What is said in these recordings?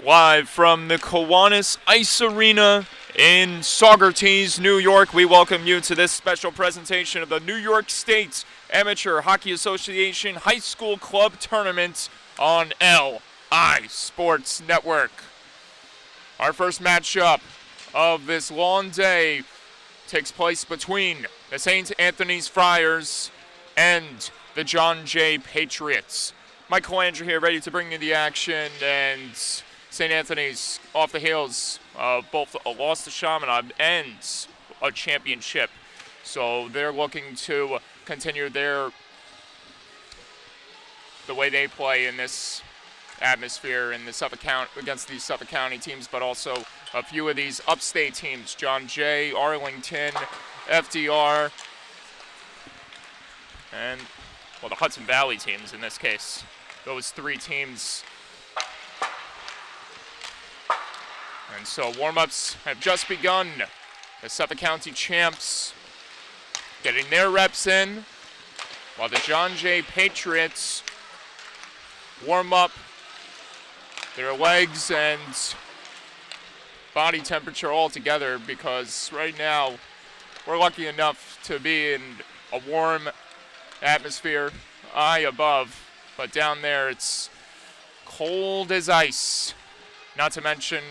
Live from the Kiwanis Ice Arena in Saugerties, New York, we welcome you to this special presentation of the New York State Amateur Hockey Association High School Club Tournament on LI Sports Network. Our first matchup of this long day takes place between the St. Anthony's Friars and the John Jay Patriots. Michael Andrew here, ready to bring you the action, and St. Anthony's off the heels of both a loss to Chaminade and a championship. So they're looking to continue the way they play in this atmosphere in the Suffolk County against these Suffolk County teams, but also a few of these upstate teams: John Jay, Arlington, FDR, and the Hudson Valley teams in this case. Those three teams. And so warm-ups have just begun. The Suffolk County champs getting their reps in, while the John Jay Patriots warm up their legs and body temperature all together, because right now we're lucky enough to be in a warm atmosphere high above, but down there it's cold as ice. Not to mention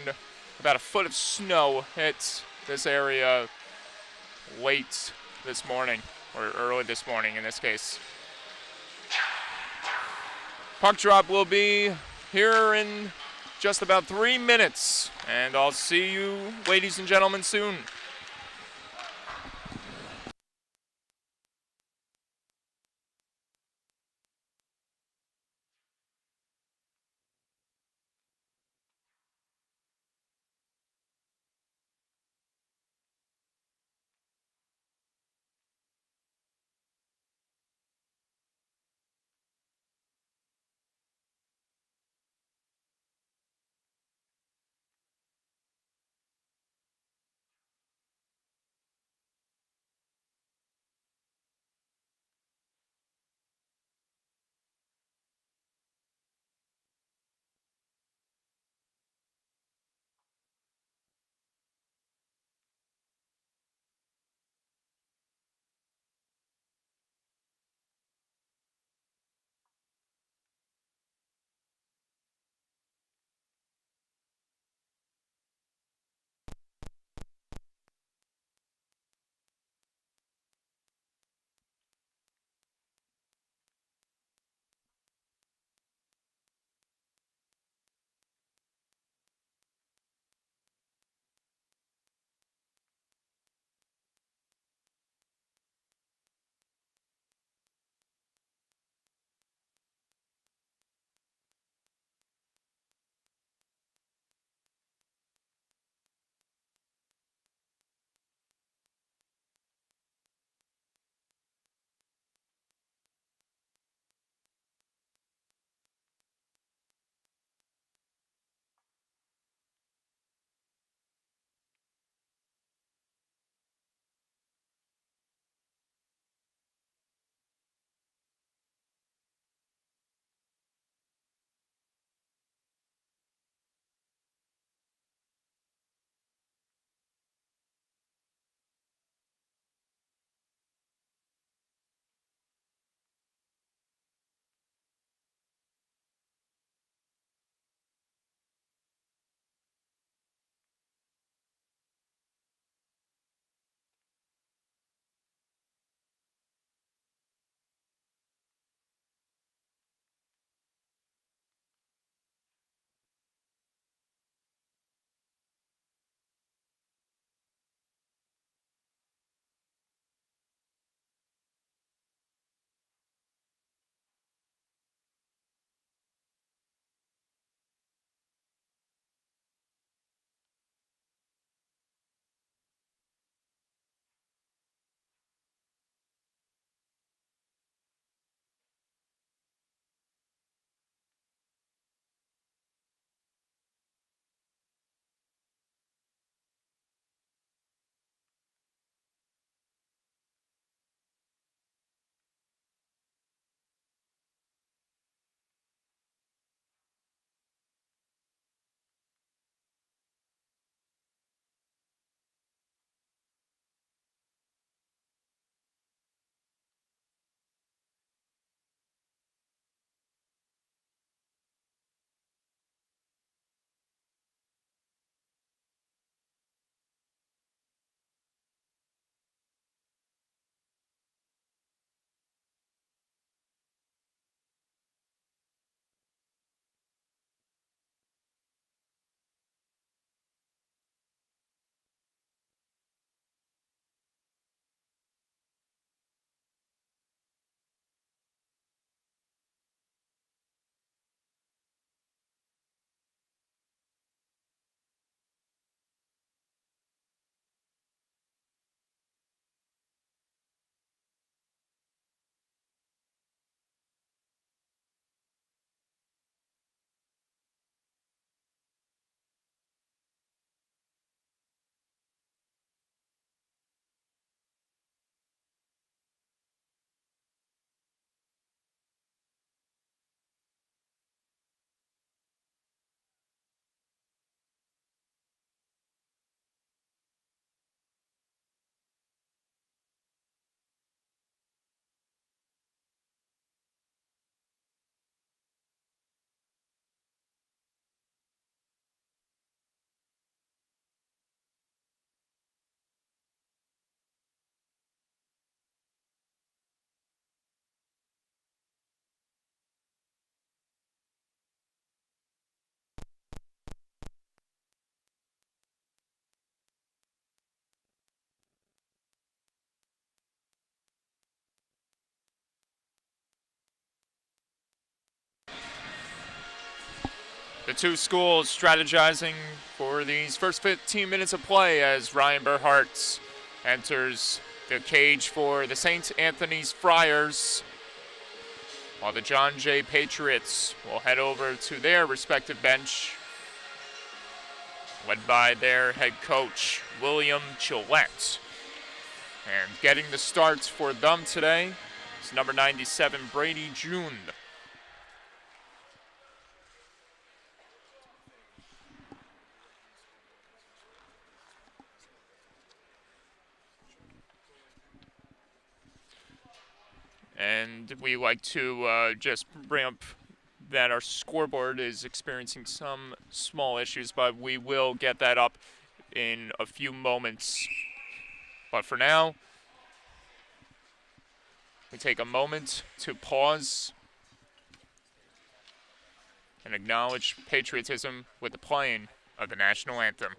about a foot of snow hit this area late this morning, or early this morning in this case. Puck drop will be here in just about 3 minutes, and I'll see you, ladies and gentlemen, soon. The two schools strategizing for these first 15 minutes of play as Ryan Burhart enters the cage for the St. Anthony's Friars, while the John Jay Patriots will head over to their respective bench, led by their head coach, William Gillette. And getting the starts for them today is number 97, Brady June. And we like to just bring up that our scoreboard is experiencing some small issues, but we will get that up in a few moments. But for now, we take a moment to pause and acknowledge patriotism with the playing of the national anthem.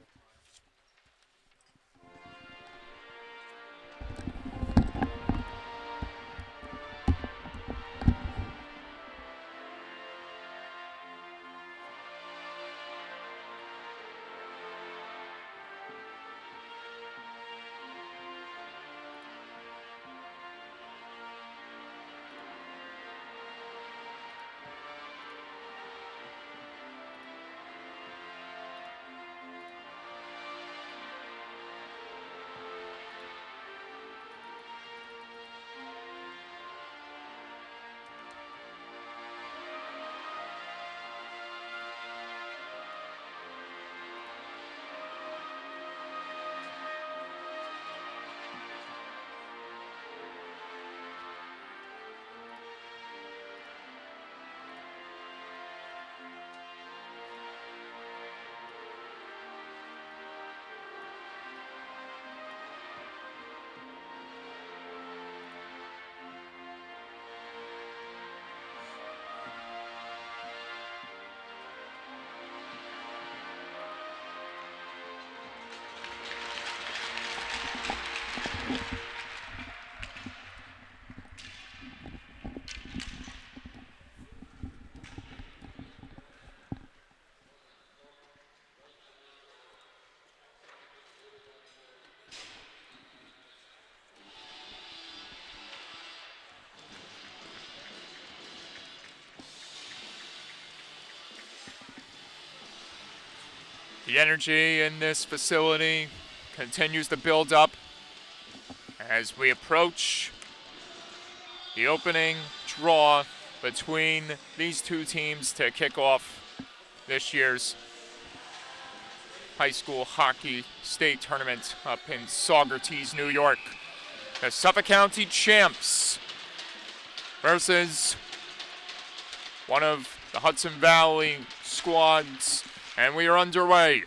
The energy in this facility continues to build up as we approach the opening draw between these two teams to kick off this year's high school hockey state tournament up in Saugerties, New York. The Suffolk County champs versus one of the Hudson Valley squads. And we are underway.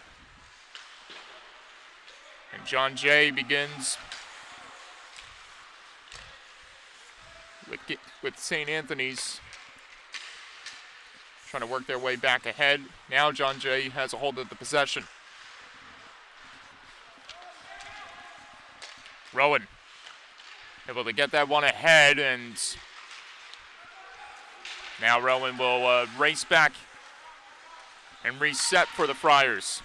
And John Jay begins with St. Anthony's trying to work their way back ahead. Now John Jay has a hold of the possession. Rowan able to get that one ahead, and now Rowan will race back and reset for the Friars.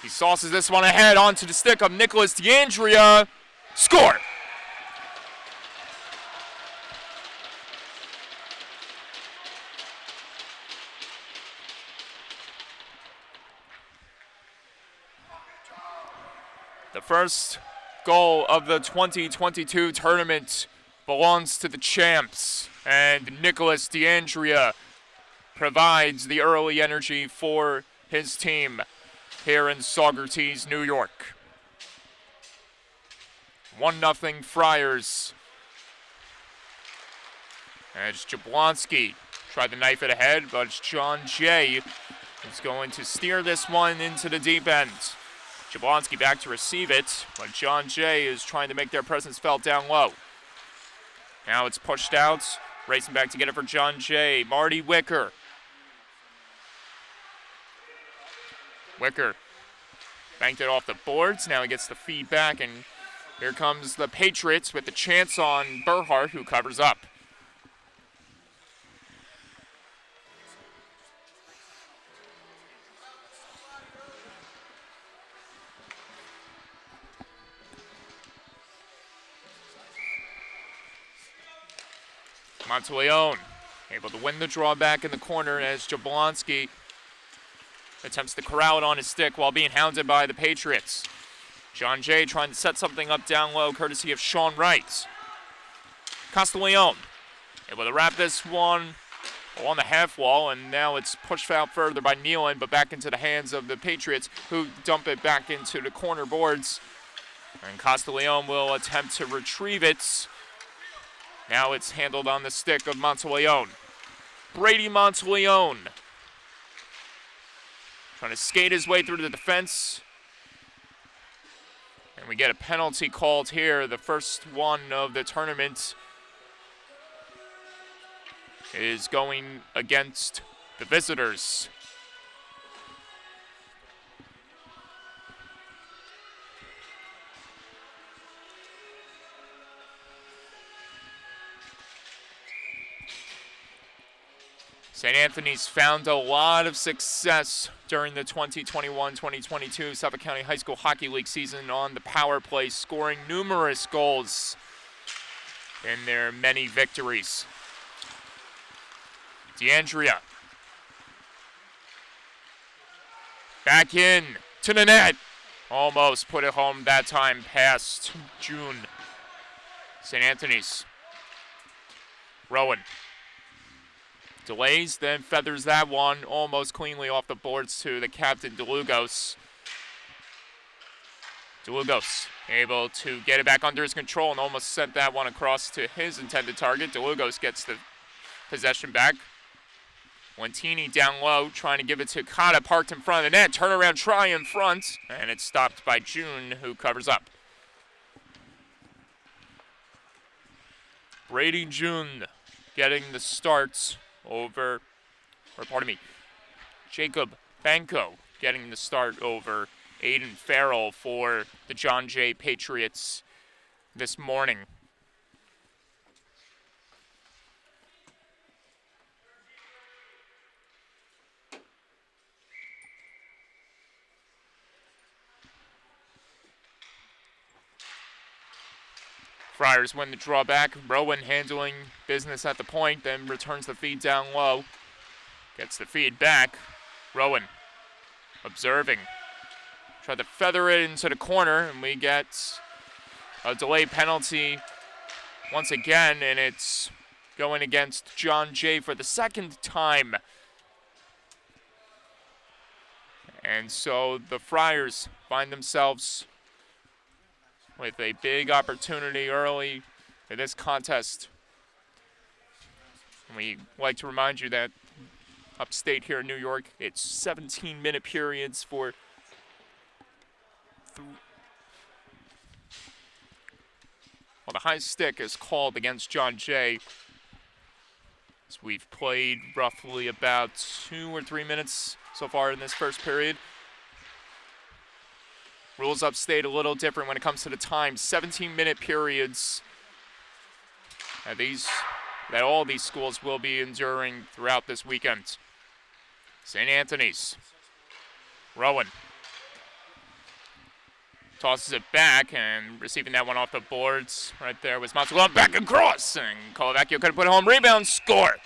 He sauces this one ahead onto the stick of Nicholas DeAndrea. Score! The first goal of the 2022 tournament belongs to the champs, and Nicholas DeAndrea provides the early energy for his team here in Saugerties, New York. 1-0 Friars. As Jablonski tried to knife it ahead, but it's John Jay who's going to steer this one into the deep end. Jablonski back to receive it, but John Jay is trying to make their presence felt down low. Now it's pushed out, racing back to get it for John Jay. Marty Wicker. Wicker banked it off the boards. Now he gets the feed back, and here comes the Patriots with the chance on Burhart, who covers up. Monteleone able to win the draw back in the corner as Jablonski attempts to corral it on his stick while being hounded by the Patriots. John Jay trying to set something up down low, courtesy of Sean Wright. Castiglione able to wrap this one on the half wall, and now it's pushed out further by Nealon, but back into the hands of the Patriots, who dump it back into the corner boards. And Castiglione will attempt to retrieve it. Now it's handled on the stick of Monteleone. Brady Monteleone trying to skate his way through the defense. And we get a penalty called here, the first one of the tournament is going against the visitors. St. Anthony's found a lot of success during the 2021-2022 Suffolk County High School Hockey League season on the power play, scoring numerous goals in their many victories. DeAndrea. Back in to the net. Almost put it home that time past June. St. Anthony's. Rowan. Delays, then feathers that one almost cleanly off the boards to the captain, DeLugos. DeLugos able to get it back under his control and almost sent that one across to his intended target. DeLugos gets the possession back. Lentini down low, trying to give it to Cotta, parked in front of the net. Turnaround try in front, and it's stopped by June, who covers up. Brady June getting the starts over, Jacob Banco getting the start over Aiden Farrell for the John Jay Patriots this morning. Friars win the draw back. Rowan handling business at the point, then returns the feed down low. Gets the feed back. Rowan observing. Tried to feather it into the corner, and we get a delay penalty once again, and it's going against John Jay for the second time. And so the Friars find themselves with a big opportunity early in this contest. And we like to remind you that upstate here in New York, it's 17-minute periods for the high stick is called against John Jay. So we've played roughly about 2 or 3 minutes so far in this first period. Rules upstate a little different when it comes to the time. 17-minute periods that all these schools will be enduring throughout this weekend. St. Anthony's. Rowan tosses it back, and receiving that one off the boards right there was Monteleone back across, and Colavecchio could have put a home rebound, score.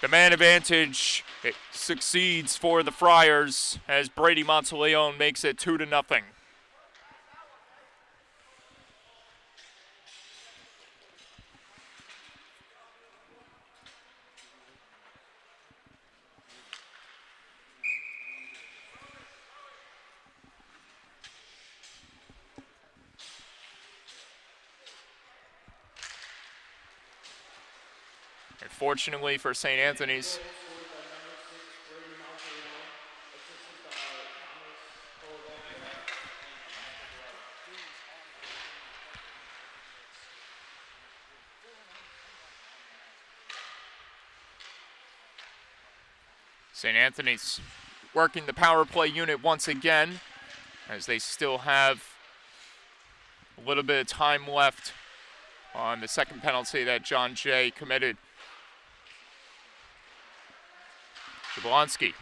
The man advantage succeeds for the Friars as Brady Monteleone makes it 2-0. And fortunately for St. Anthony's, St. Anthony's working the power play unit once again, as they still have a little bit of time left on the second penalty that John Jay committed. Jablonski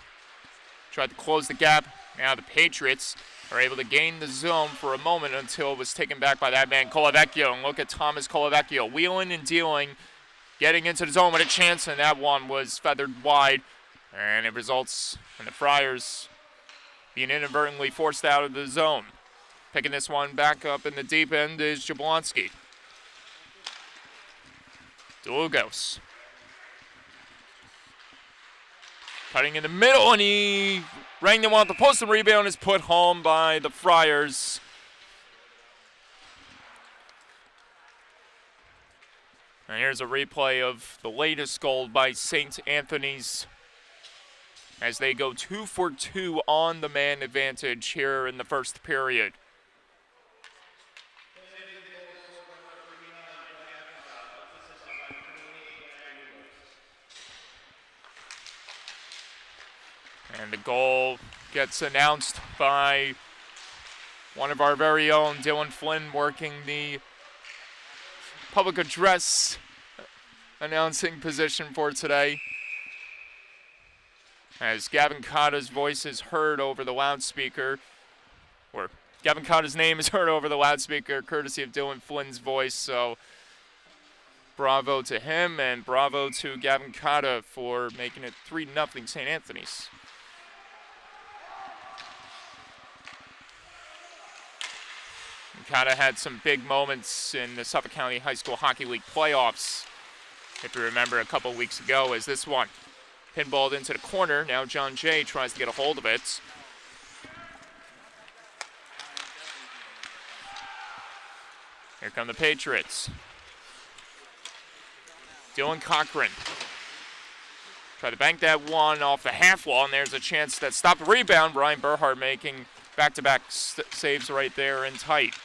tried to close the gap. Now the Patriots are able to gain the zone for a moment until it was taken back by that man, Colavecchio. And look at Thomas Colavecchio wheeling and dealing, getting into the zone with a chance, and that one was feathered wide. And it results in the Friars being inadvertently forced out of the zone. Picking this one back up in the deep end is Jablonski. Dlugos. Cutting in the middle, and he rang the one at the post. The rebound is put home by the Friars. And here's a replay of the latest goal by St. Anthony's as they go 2 for 2 on the man advantage here in the first period. And the goal gets announced by one of our very own, Dylan Flynn, working the public address announcing position for today. As Gavin Cotta's voice is heard over the loudspeaker, or Gavin Cotta's name is heard over the loudspeaker, courtesy of Dylan Flynn's voice. So bravo to him, and bravo to Gavin Cotta for making it 3-0 St. Anthony's. Cotta had some big moments in the Suffolk County High School Hockey League playoffs, if you remember a couple weeks ago, as this one pinballed into the corner. Now John Jay tries to get a hold of it. Here come the Patriots. Dylan Cochran. Try to bank that one off the half wall, and there's a chance that stopped the rebound. Brian Burhart making back-to-back saves right there in tight.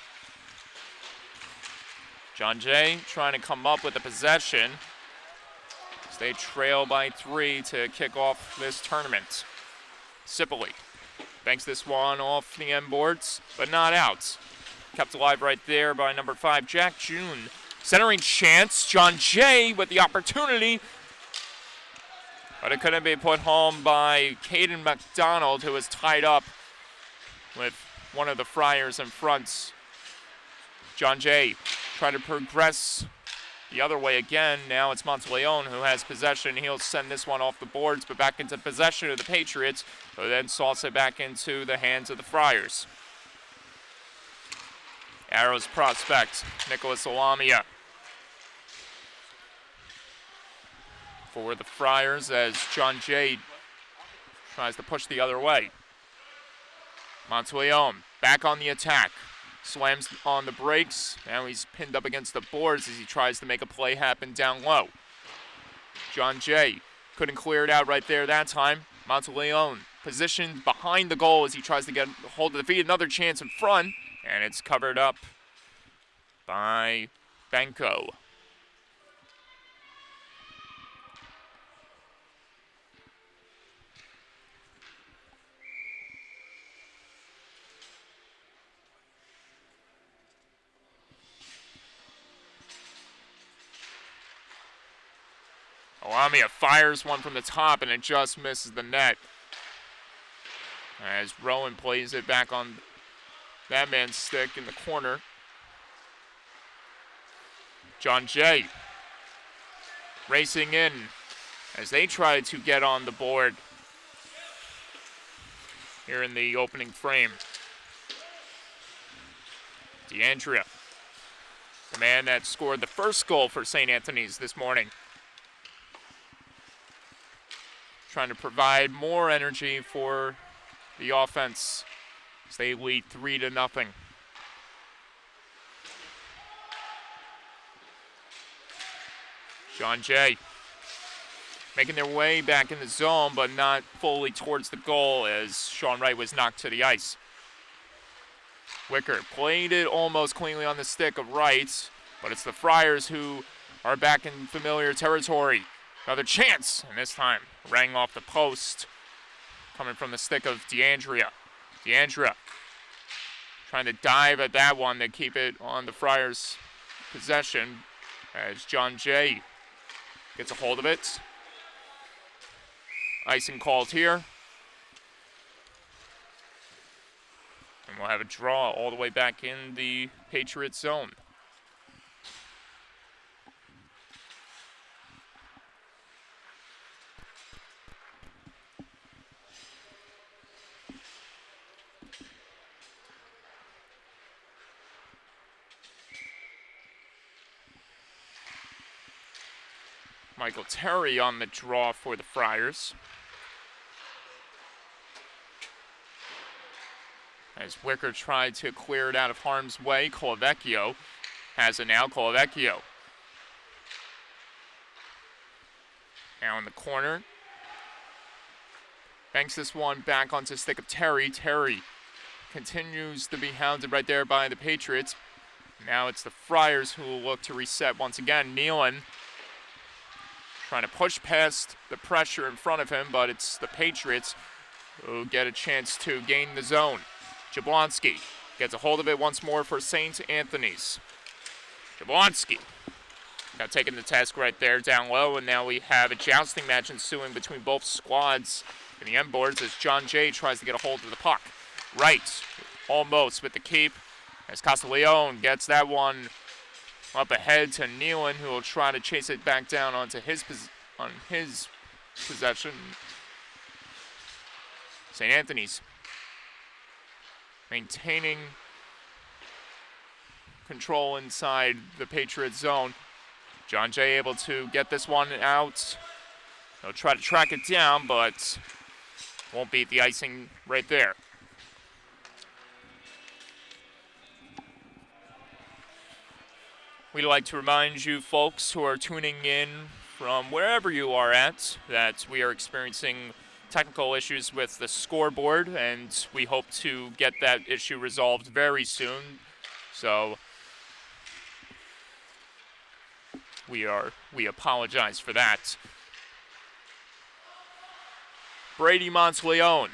John Jay trying to come up with the possession as they trail by 3 to kick off this tournament. Sipley banks this one off the end boards, but not out. Kept alive right there by number 5, Jack June. Centering chance, John Jay with the opportunity, but it couldn't be put home by Caden McDonald, who was tied up with one of the Friars in front. John Jay trying to progress the other way again. Now it's Monteleone who has possession. He'll send this one off the boards, but back into possession of the Patriots, who then salts it back into the hands of the Friars. Arrows prospect, Nicholas Alamia. For the Friars as John Jay tries to push the other way. Monteleone back on the attack. Slams on the brakes. Now he's pinned up against the boards as he tries to make a play happen down low. John Jay couldn't clear it out right there that time. Monteleone positioned behind the goal as he tries to get hold of the feet. Another chance in front, and it's covered up by Banco. Alamia fires one from the top, and it just misses the net. As Rowan plays it back on that man's stick in the corner. John Jay racing in as they try to get on the board here in the opening frame. DeAndrea, the man that scored the first goal for St. Anthony's this morning, trying to provide more energy for the offense as they lead 3-0. John Jay making their way back in the zone, but not fully towards the goal as Sean Wright was knocked to the ice. Wicker played it almost cleanly on the stick of Wright, but it's the Friars who are back in familiar territory. Another chance, and this time rang off the post, coming from the stick of DeAndrea. DeAndrea trying to dive at that one to keep it on the Friars' possession as John Jay gets a hold of it. Icing called here. And we'll have a draw all the way back in the Patriots zone. Michael Terry on the draw for the Friars. As Wicker tried to clear it out of harm's way, Colavecchio has it now. Colavecchio now in the corner. Banks this one back onto the stick of Terry. Terry continues to be hounded right there by the Patriots. Now it's the Friars who will look to reset once again. Nealon trying to push past the pressure in front of him, but it's the Patriots who get a chance to gain the zone. Jablonski gets a hold of it once more for St. Anthony's. Jablonski got taken to task right there down low, and now we have a jousting match ensuing between both squads in the end boards as John Jay tries to get a hold of the puck. Right, almost with the keep, as Castiglione gets that one up ahead to Nealon, who will try to chase it back down onto his possession. St. Anthony's maintaining control inside the Patriots zone. John Jay able to get this one out. He'll try to track it down, but won't beat the icing right there. We'd like to remind you folks who are tuning in from wherever you are at that we are experiencing technical issues with the scoreboard, and we hope to get that issue resolved very soon. So we apologize for that. Brady Monteleone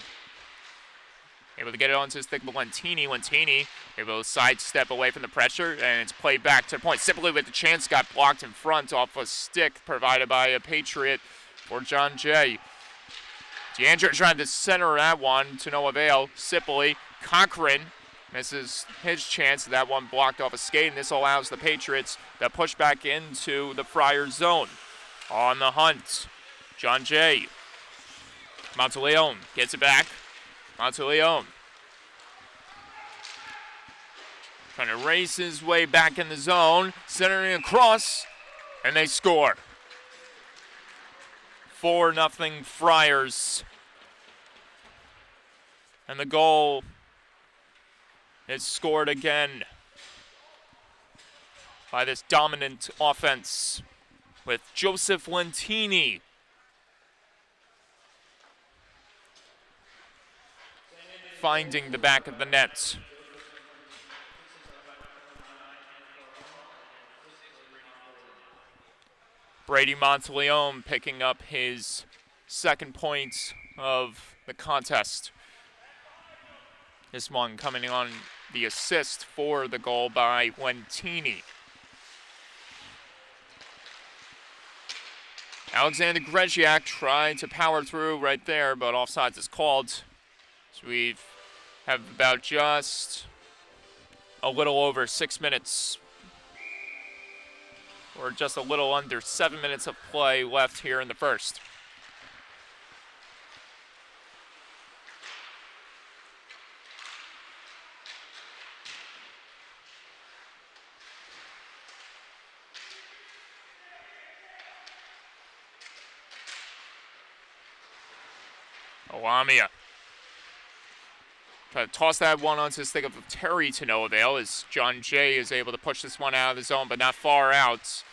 able to get it onto his stick of Lentini. Lentini able to sidestep away from the pressure, and it's played back to the point. Simply with the chance, got blocked in front off a stick provided by a Patriot for John Jay. DeAndre trying to center that one to no avail. Sipley, Cochran misses his chance. That one blocked off a skate, and this allows the Patriots to push back into the Friars zone. On the hunt, John Jay. Monteleone gets it back. Monteleone trying to race his way back in the zone, centering across, and they score. 4-0 Friars. And the goal is scored again by this dominant offense with Joseph Lentini. Finding the back of the net. Brady Monteleone picking up his second point of the contest. This one coming on the assist for the goal by Lentini. Alexander Gregiak tried to power through right there, but offsides is called. So we have about just a little over 6 minutes, or just a little under 7 minutes of play left here in the first. Olamia. Try to toss that one onto the stick of Terry to no avail as John Jay is able to push this one out of the zone, but not far out.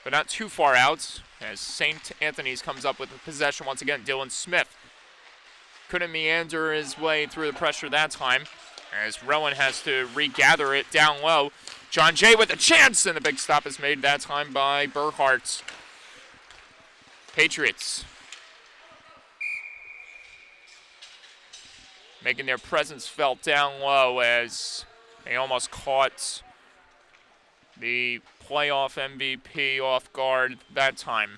But not too far out as St. Anthony's comes up with the possession once again. Dylan Smith couldn't meander his way through the pressure that time as Rowan has to regather it down low. John Jay with a chance, and the big stop is made that time by Burkhart. Patriots making their presence felt down low as they almost caught the playoff MVP off guard that time.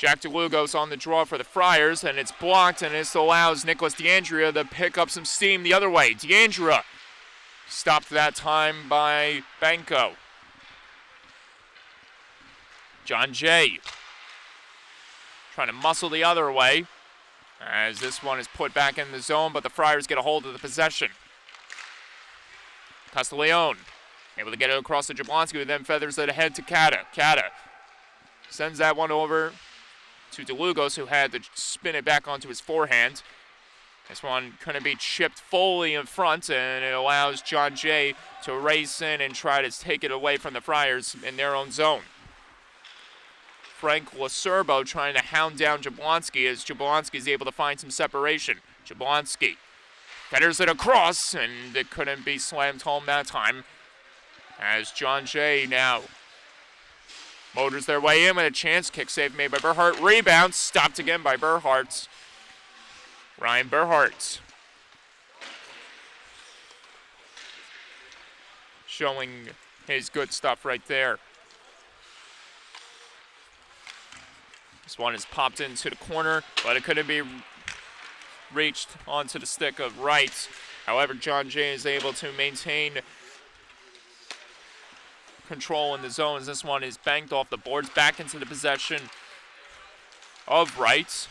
Jack DeLugos on the draw for the Friars, and it's blocked, and this allows Nicholas DeAndrea to pick up some steam the other way. DeAndrea stopped that time by Banco. John Jay trying to muscle the other way as this one is put back in the zone, but the Friars get a hold of the possession. Castiglione able to get it across to Jablonski, who then feathers it ahead to Cata. Cata sends that one over to DeLugos, who had to spin it back onto his forehand. This one couldn't be chipped fully in front, and it allows John Jay to race in and try to take it away from the Friars in their own zone. Frank Lacerbo trying to hound down Jablonski as Jablonski is able to find some separation. Jablonski feathers it across, and it couldn't be slammed home that time as John Jay now motors their way in with a chance. Kick save made by Berhart. Rebound stopped again by Berhart. Ryan Berhart showing his good stuff right there. This one is popped into the corner, but it couldn't be reached onto the stick of Wright. However, John Jay is able to maintain control in the zones. This one is banked off the boards back into the possession of Wright.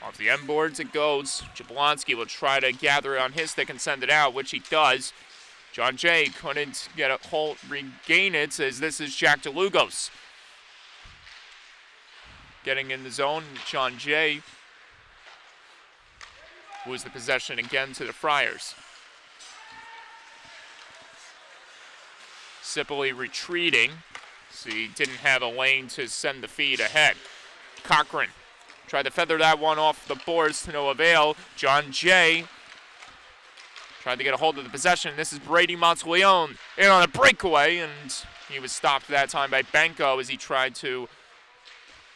Off the end boards it goes. Jablonski will try to gather it on his stick and send it out, which he does. John Jay couldn't get a hold, regain it, as this is Jack DeLugos getting in the zone. John Jay was the possession again to the Friars. Sipley retreating, so he didn't have a lane to send the feed ahead. Cochran tried to feather that one off the boards to no avail. John Jay tried to get a hold of the possession. This is Brady Monteleone in on a breakaway, and he was stopped that time by Banco as he tried to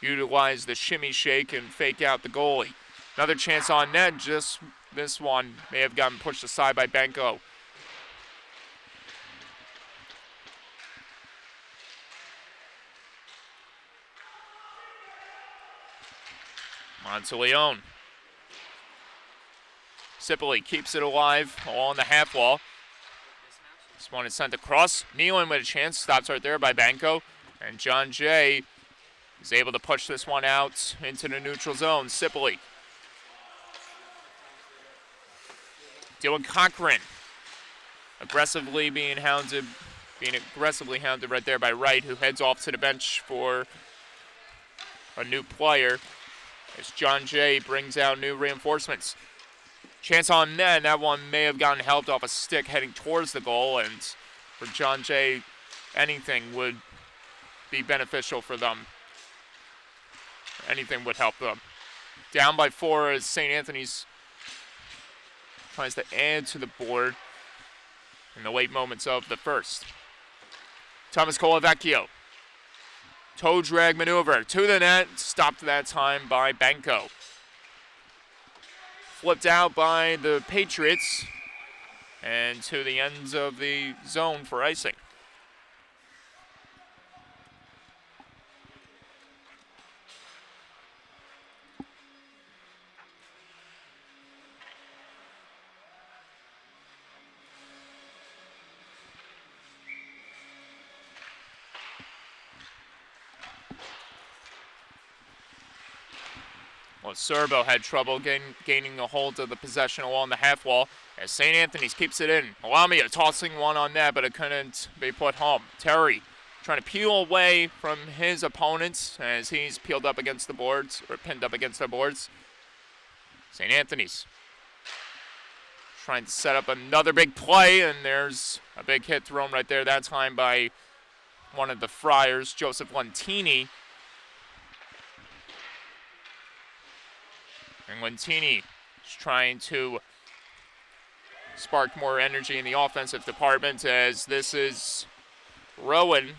utilize the shimmy shake and fake out the goalie. Another chance on net, just this one may have gotten pushed aside by Banco. Monteleone. Sipley keeps it alive along the half wall. This one is sent across. Nealon with a chance, stops right there by Banco. And John Jay is able to push this one out into the neutral zone. Sipley. Dylan Cochran aggressively hounded right there by Wright, who heads off to the bench for a new player as John Jay brings out new reinforcements. Chance on net, that one may have gotten helped off a stick heading towards the goal, and for John Jay, anything would be beneficial for them. Anything would help them. Down by 4 as St. Anthony's tries to add to the board in the late moments of the first. Thomas Colavecchio. Toe drag maneuver to the net, stopped that time by Banco. Flipped out by the Patriots and to the ends of the zone for icing. Well, Serbo had trouble gaining a hold of the possession along the half wall as St. Anthony's keeps it in. Lamia tossing one on that, but it couldn't be put home. Terry trying to peel away from his opponents as he's peeled up against the boards, or pinned up against the boards. St. Anthony's trying to set up another big play, and there's a big hit thrown right there, that time by one of the Friars, Joseph Lentini. And Lentini is trying to spark more energy in the offensive department as this is Rowan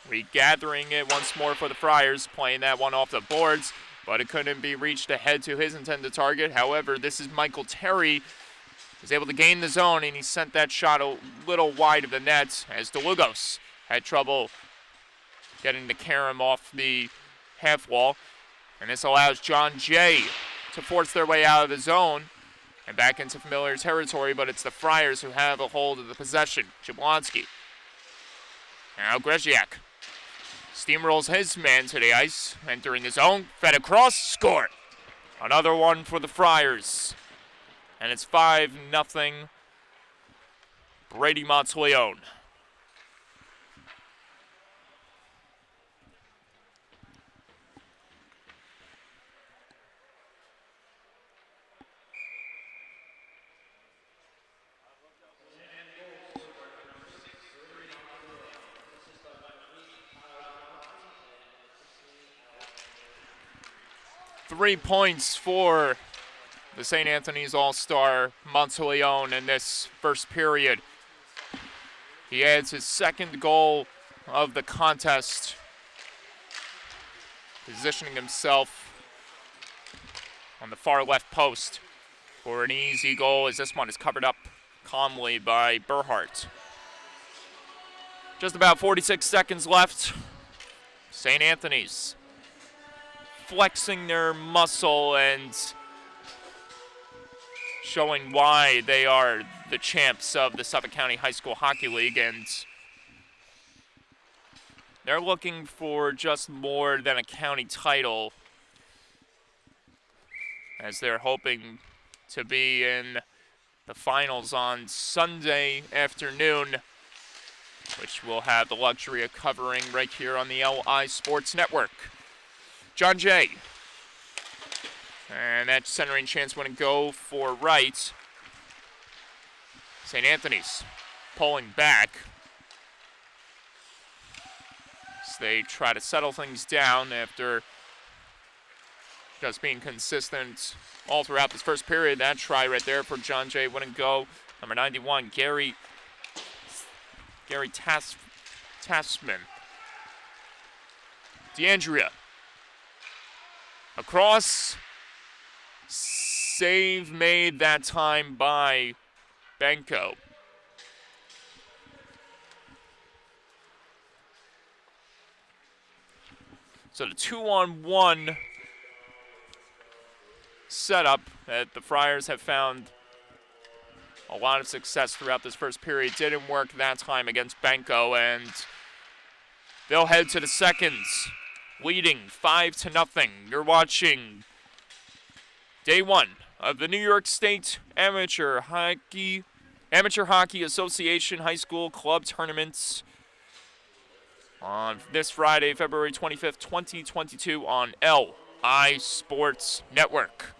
regathering it once more for the Friars, playing that one off the boards, but it couldn't be reached ahead to his intended target. However, this is Michael Terry, was able to gain the zone, and he sent that shot a little wide of the net as DeLugos had trouble getting the carom off the half wall. And this allows John Jay to force their way out of the zone and back into familiar territory, but it's the Friars who have a hold of the possession. Jablonski. Now Grzeziak steamrolls his man to the ice, entering the zone, fed across, score. Another one for the Friars. And it's 5-0 Brady Monteleone. Three points for the St. Anthony's All-Star Monteleone in this first period. He adds his second goal of the contest, positioning himself on the far left post for an easy goal, as this one is covered up calmly by Berhart. Just about 46 seconds left. St. Anthony's flexing their muscle and showing why they are the champs of the Suffolk County High School Hockey League, and they're looking for just more than a county title, as they're hoping to be in the finals on Sunday afternoon, which we'll have the luxury of covering right here on the LI Sports Network. John Jay. And that centering chance wouldn't go for right. St. Anthony's pulling back as they try to settle things down after just being consistent all throughout this first period. That try right there for John Jay wouldn't go. Number 91, Gary Tasman. DeAndrea. Across. Save made that time by Benko. So the 2-on-1 setup that the Friars have found a lot of success throughout this first period didn't work that time against Benko, and they'll head to the seconds, leading 5-0. You're watching Day 1 of the New York State Amateur Hockey Association High School Club Tournaments on this Friday, February 25th, 2022 on LI Sports Network.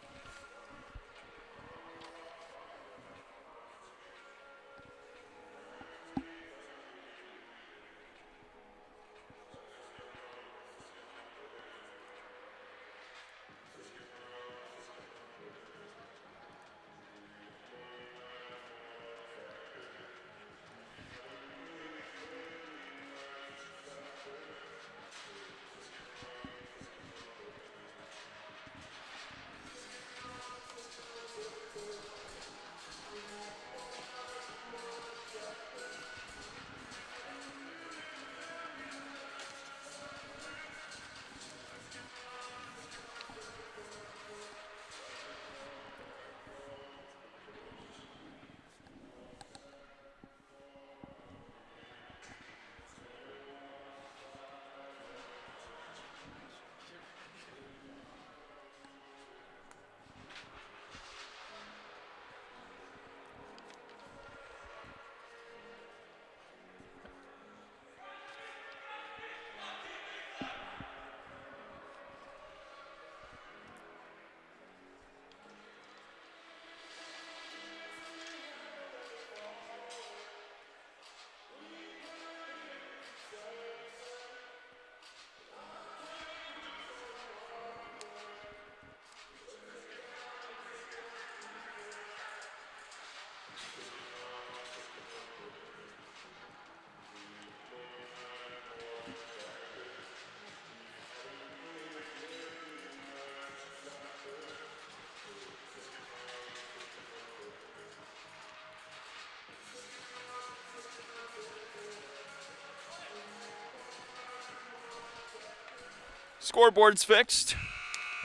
Scoreboard's fixed.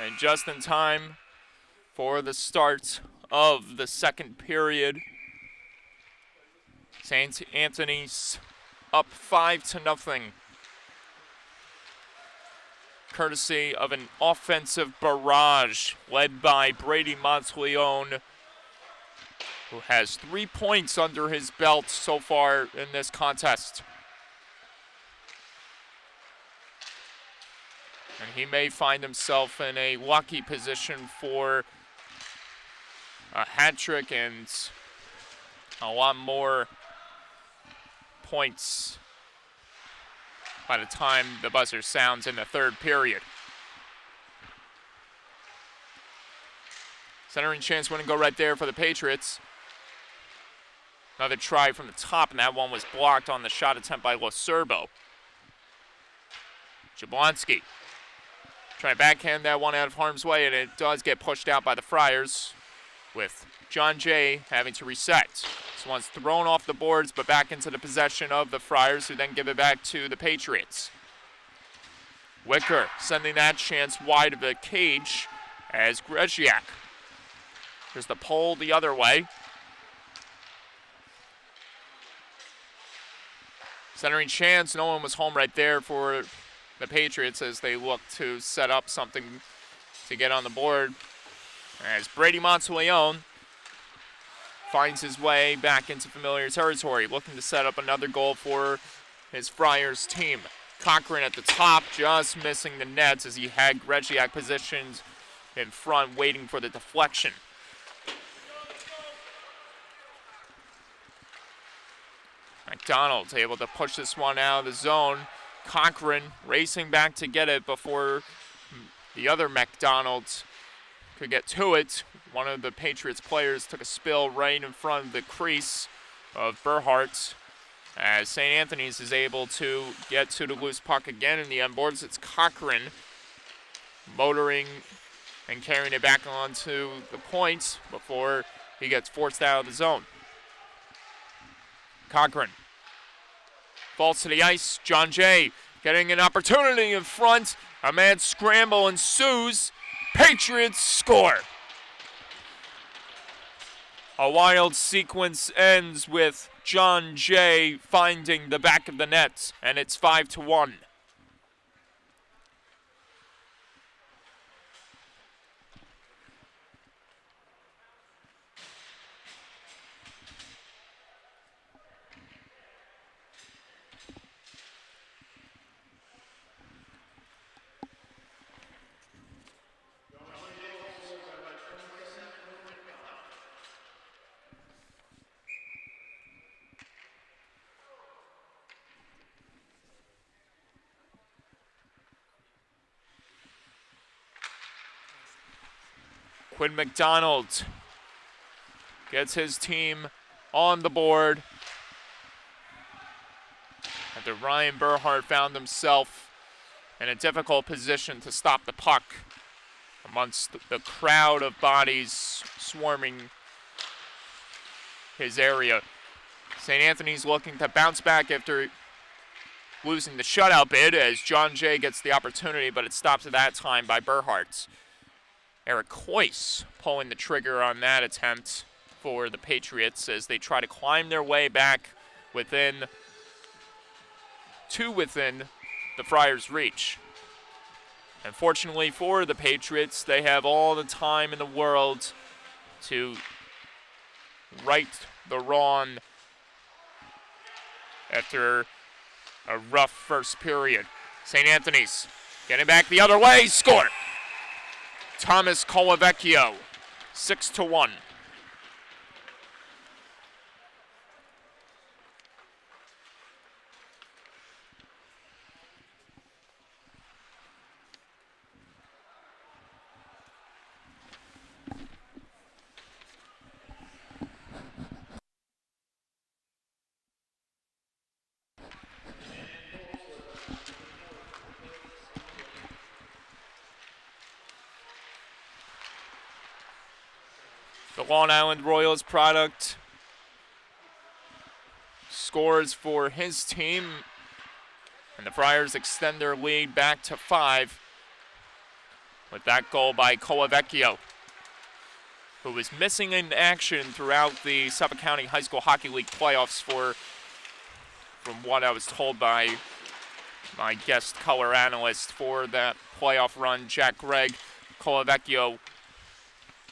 And just in time for the start of the second period. St. Anthony's up 5-0. Courtesy of an offensive barrage led by Brady Monteleone, who has 3 points under his belt so far in this contest. And he may find himself in a lucky position for a hat trick and a lot more points by the time the buzzer sounds in the third period. Centering chance wouldn't go right there for the Patriots. Another try from the top, and that one was blocked on the shot attempt by Loserbo. Jablonski trying to backhand that one out of harm's way, and it does get pushed out by the Friars, with John Jay having to reset. This one's thrown off the boards, but back into the possession of the Friars, who then give it back to the Patriots. Wicker sending that chance wide of the cage as Greziak. There's the pole the other way. Centering chance, no one was home right there for the Patriots as they look to set up something to get on the board. As Brady Monteleone finds his way back into familiar territory, looking to set up another goal for his Friars team. Cochran at the top, just missing the nets as he had Greziak positioned in front, waiting for the deflection. McDonald's able to push this one out of the zone. Cochran racing back to get it before the other McDonald's could get to it. One of the Patriots players took a spill right in front of the crease of Berhardt, as St. Anthony's is able to get to the loose puck again in the end boards. It's Cochran motoring and carrying it back onto the points before he gets forced out of the zone. Cochran falls to the ice. John Jay getting an opportunity in front. A mad scramble ensues. Patriots score. A wild sequence ends with John Jay finding the back of the net, and it's 5-1. Quinn McDonald gets his team on the board after Ryan Berhardt found himself in a difficult position to stop the puck amongst the crowd of bodies swarming his area. St. Anthony's looking to bounce back after losing the shutout bid as John Jay gets the opportunity, but it stops at that time by Berhardt. Eric Coyce pulling the trigger on that attempt for the Patriots as they try to climb their way back within the Friars' reach. Unfortunately for the Patriots, they have all the time in the world to right the wrong after a rough first period. St. Anthony's getting back the other way, score! Thomas Colavecchio, 6-1. The Long Island Royals product scores for his team, and the Friars extend their lead back to 5. with that goal by Colavecchio, who was missing in action throughout the Suffolk County High School Hockey League playoffs from what I was told by my guest color analyst for that playoff run, Jack Gregg. Colavecchio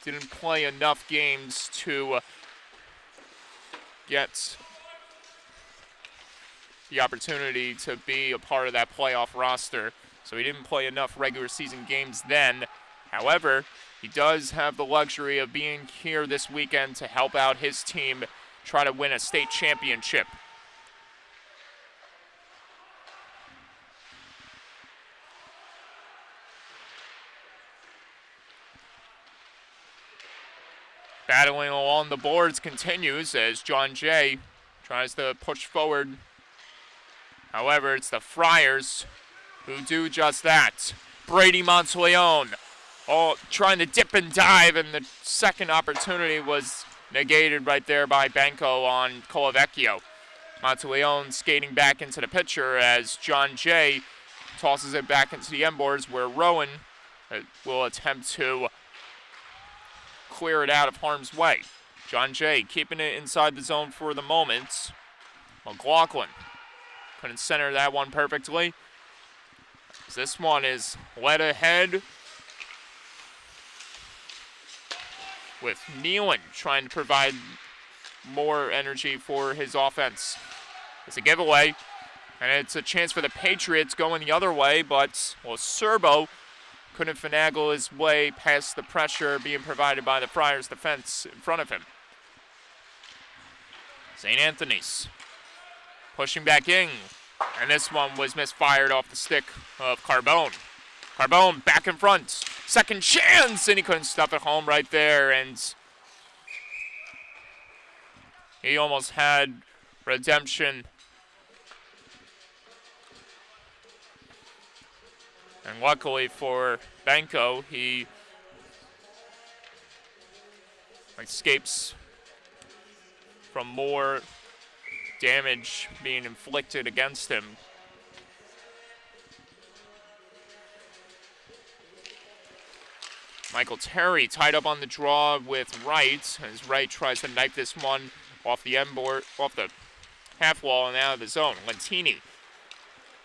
didn't play enough games to get the opportunity to be a part of that playoff roster, so he didn't play enough regular season games then. However, he does have the luxury of being here this weekend to help out his team try to win a state championship. Battling along the boards continues as John Jay tries to push forward. However, it's the Friars who do just that. Brady Monteleone trying to dip and dive, and the second opportunity was negated right there by Banco on Colavecchio. Monteleone skating back into the pitcher as John Jay tosses it back into the end boards, where Rowan will attempt to clear it out of harm's way. John Jay keeping it inside the zone for the moment. McLaughlin couldn't center that one perfectly. This one is led ahead with Nealon trying to provide more energy for his offense. It's a giveaway, and it's a chance for the Patriots going the other way, but Serbo couldn't finagle his way past the pressure being provided by the Friars defense in front of him. St. Anthony's pushing back in, and this one was misfired off the stick of Carbone. Carbone back in front, second chance, and he couldn't stuff it home right there, and he almost had redemption. And luckily for Banco, he escapes from more damage being inflicted against him. Michael Terry tied up on the draw with Wright, as Wright tries to knife this one off the end board, off the half wall and out of the zone. Lentini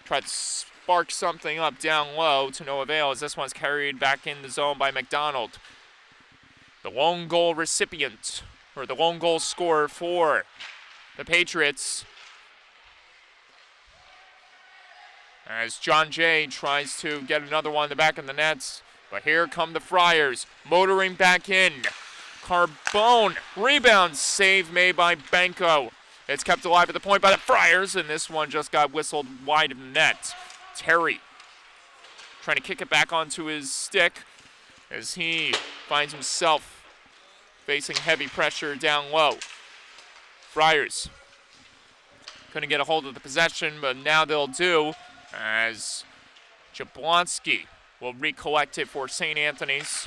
tried to spark something up down low to no avail, as this one's carried back in the zone by McDonald. The lone goal recipient, or the lone goal scorer for the Patriots, as John Jay tries to get another one in the back of the nets. But here come the Friars, motoring back in. Carbone, rebound, save made by Banco. It's kept alive at the point by the Friars, and this one just got whistled wide of the net. Terry trying to kick it back onto his stick as he finds himself facing heavy pressure down low. Friars couldn't get a hold of the possession, but now they'll do, as Jablonski will recollect it for St. Anthony's.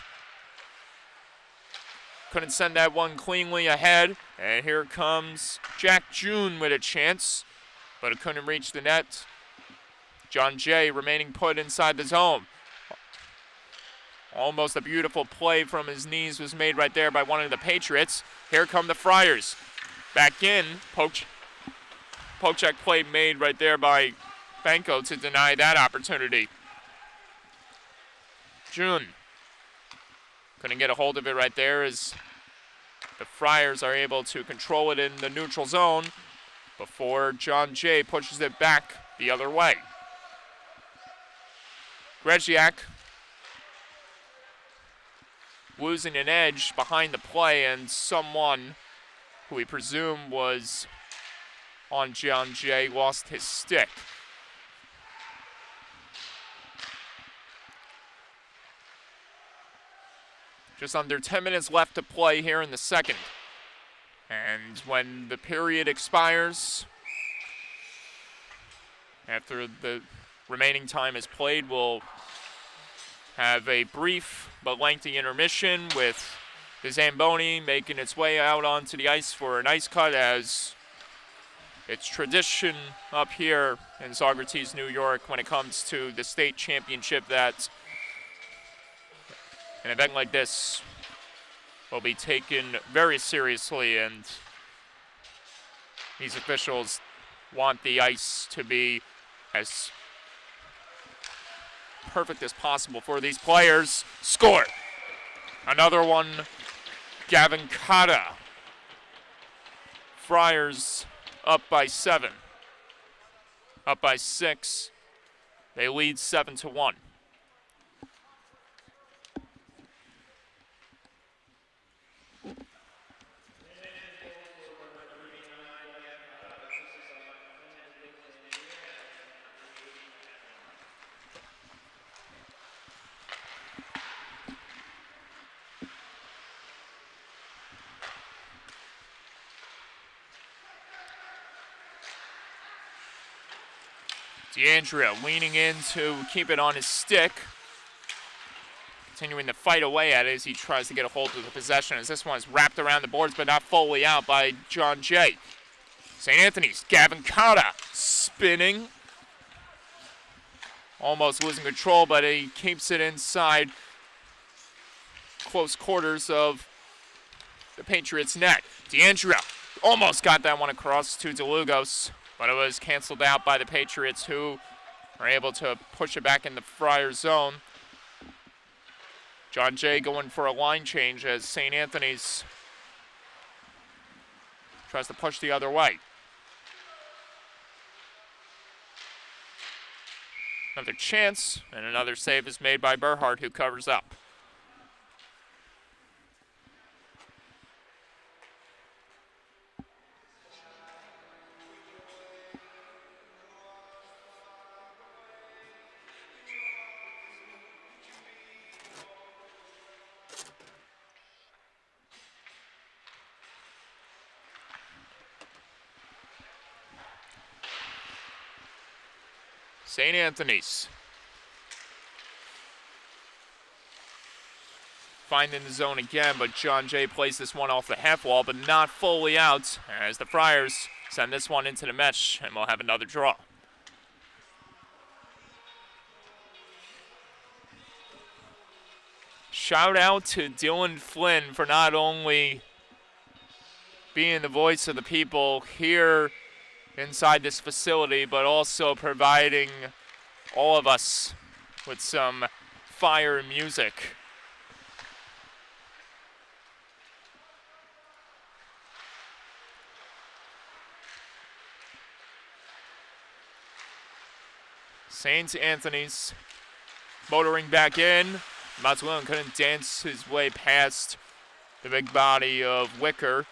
Couldn't send that one cleanly ahead, and here comes Jack June with a chance, but it couldn't reach the net. John Jay remaining put inside the zone. Almost a beautiful play from his knees was made right there by one of the Patriots. Here come the Friars. Back in, poke check play made right there by Banco to deny that opportunity. June couldn't get a hold of it right there, as the Friars are able to control it in the neutral zone before John Jay pushes it back the other way. Gregiak losing an edge behind the play, and someone who we presume was on John Jay lost his stick. Just under 10 minutes left to play here in the second. And when the period expires, after the remaining time is played, we'll have a brief but lengthy intermission with the Zamboni making its way out onto the ice for an ice cut, as it's tradition up here in Saugerties, New York, when it comes to the state championship, that an event like this will be taken very seriously, and these officials want the ice to be as perfect as possible for these players. Score! Another one, Gavin Cotta. Friars up by 7. Up by 6. They lead 7-1. DeAndrea leaning in to keep it on his stick. Continuing to fight away at it as he tries to get a hold of the possession, as this one is wrapped around the boards but not fully out by John Jay. St. Anthony's, Gavin Cotta spinning. Almost losing control, but he keeps it inside close quarters of the Patriots' net. DeAndrea almost got that one across to DeLugos, but it was canceled out by the Patriots, who are able to push it back in the Friar zone. John Jay going for a line change as St. Anthony's tries to push the other way. Another chance, and another save is made by Berhardt, who covers up. St. Anthony's finding the zone again, but John Jay plays this one off the half wall, but not fully out, as the Friars send this one into the mesh, and we'll have another draw. Shout out to Dylan Flynn for not only being the voice of the people here inside this facility, but also providing all of us with some fire music. St. Anthony's motoring back in. Mazzullon couldn't dance his way past the big body of Wicker.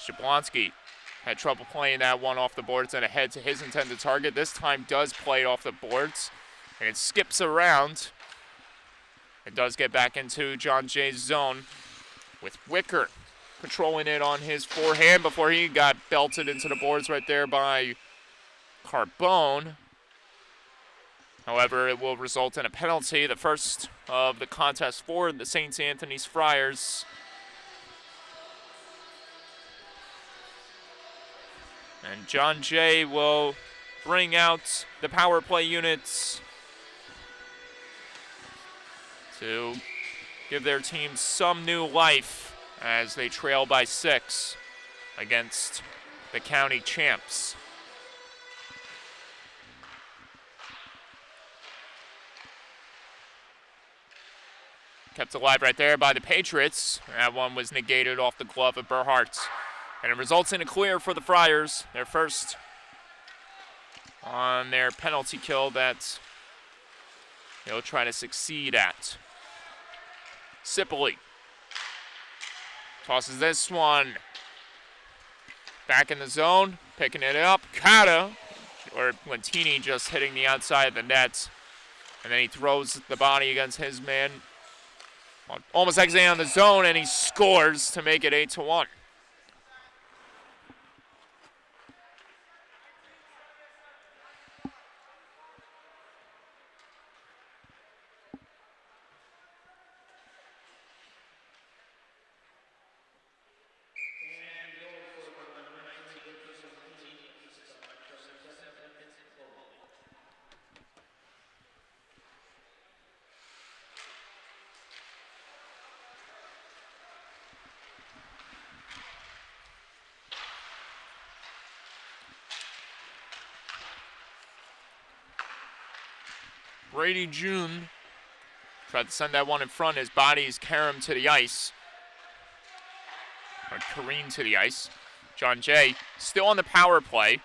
Jablonski had trouble playing that one off the boards and ahead to his intended target. This time does play it off the boards, and it skips around. It does get back into John Jay's zone, with Wicker controlling it on his forehand before he got belted into the boards right there by Carbone. However, it will result in a penalty, the first of the contest for the St. Anthony's Friars. And John Jay will bring out the power play units to give their team some new life as they trail by 6 against the county champs. Kept alive right there by the Patriots. That one was negated off the glove of Berhardt. And it results in a clear for the Friars, their first on their penalty kill that they'll try to succeed at. Sipoli tosses this one back in the zone, picking it up. Cotta, or Lentini, just hitting the outside of the net. And then he throws the body against his man. Almost exiting on the zone, and he scores to make it 8-1. Brady June tried to send that one in front. His bodies carry him to the ice. Or careen to the ice. John Jay still on the power play.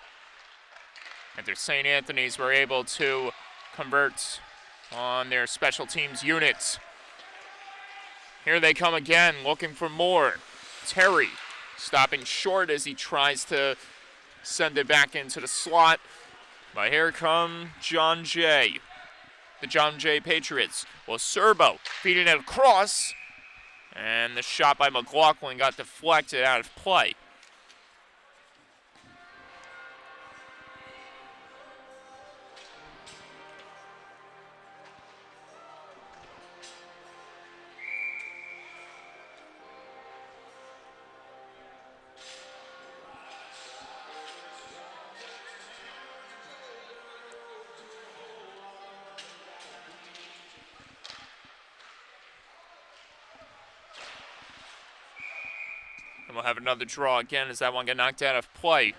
And their St. Anthony's were able to convert on their special teams units. Here they come again, looking for more. Terry stopping short as he tries to send it back into the slot. But here come John Jay. The John Jay Patriots. Well, Serbo feeding it across. And the shot by McLaughlin got deflected out of play. And we'll have another draw again as that one got knocked out of play.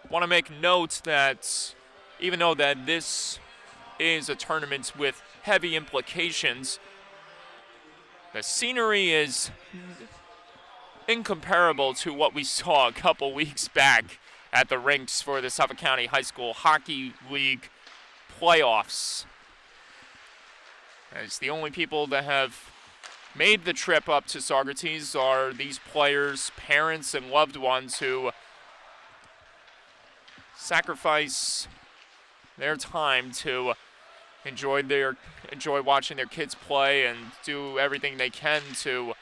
Want to make note that even though that this is a tournament with heavy implications, the scenery is incomparable to what we saw a couple weeks back at the rinks for the Suffolk County High School Hockey League playoffs. As the only people that have made the trip up to Saugerties are these players' parents and loved ones who sacrifice their time to enjoy watching their kids play and do everything they can to,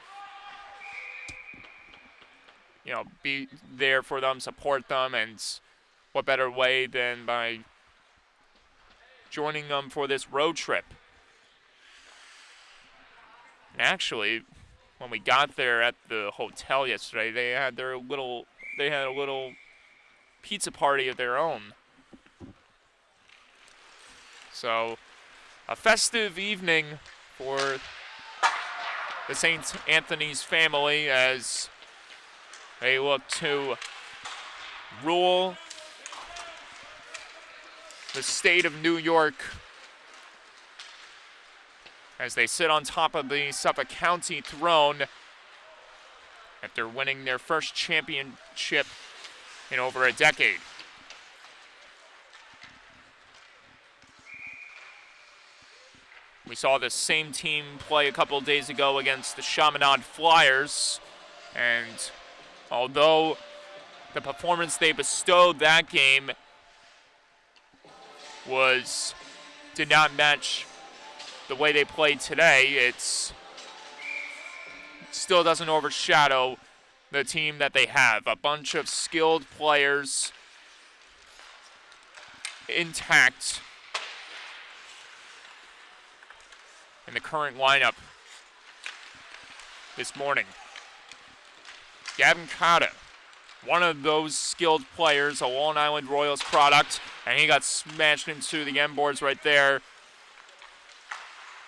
you know, be there for them, support them, and what better way than by joining them for this road trip. And actually, when we got there at the hotel yesterday, they had a little pizza party of their own. So, a festive evening for the St. Anthony's family as they look to rule the state of New York as they sit on top of the Suffolk County throne after winning their first championship in over a decade. We saw the same team play a couple days ago against the Chaminade Flyers, and although the performance they bestowed that game did not match the way they played today, it still doesn't overshadow the team that they have. A bunch of skilled players intact in the current lineup this morning. Gavin Cotta, one of those skilled players, a Long Island Royals product, and he got smashed into the end boards right there.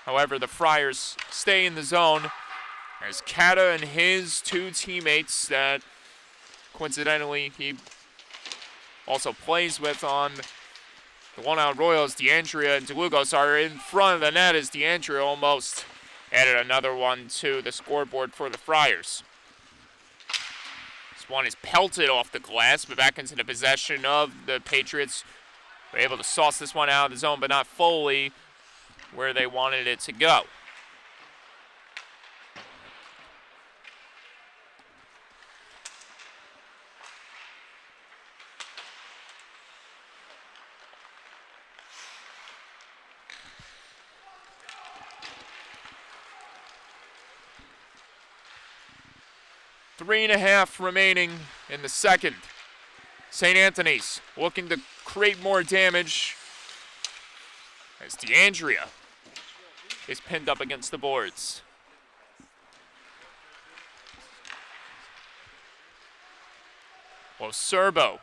However, the Friars stay in the zone as Cotta and his two teammates that coincidentally he also plays with on the Long Island Royals, DeAndrea and DeLugos, are in front of the net as DeAndrea almost added another one to the scoreboard for the Friars. This one is pelted off the glass, but back into the possession of the Patriots. They're able to sauce this one out of the zone, but not fully where they wanted it to go. Three and a half remaining in the second. St. Anthony's looking to create more damage as DeAndrea is pinned up against the boards. Well, Serbo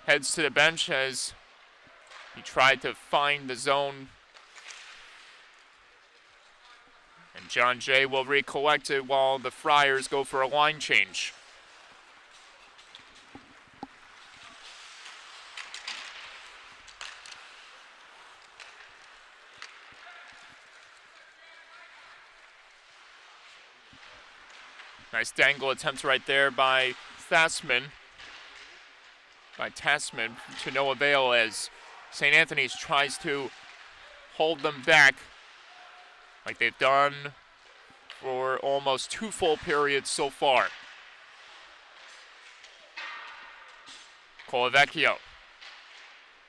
heads to the bench as he tried to find the zone. And John Jay will recollect it while the Friars go for a line change. Nice dangle attempt right there by Tasman. To no avail as St. Anthony's tries to hold them back like they've done for almost 2 full periods so far. Colavecchio,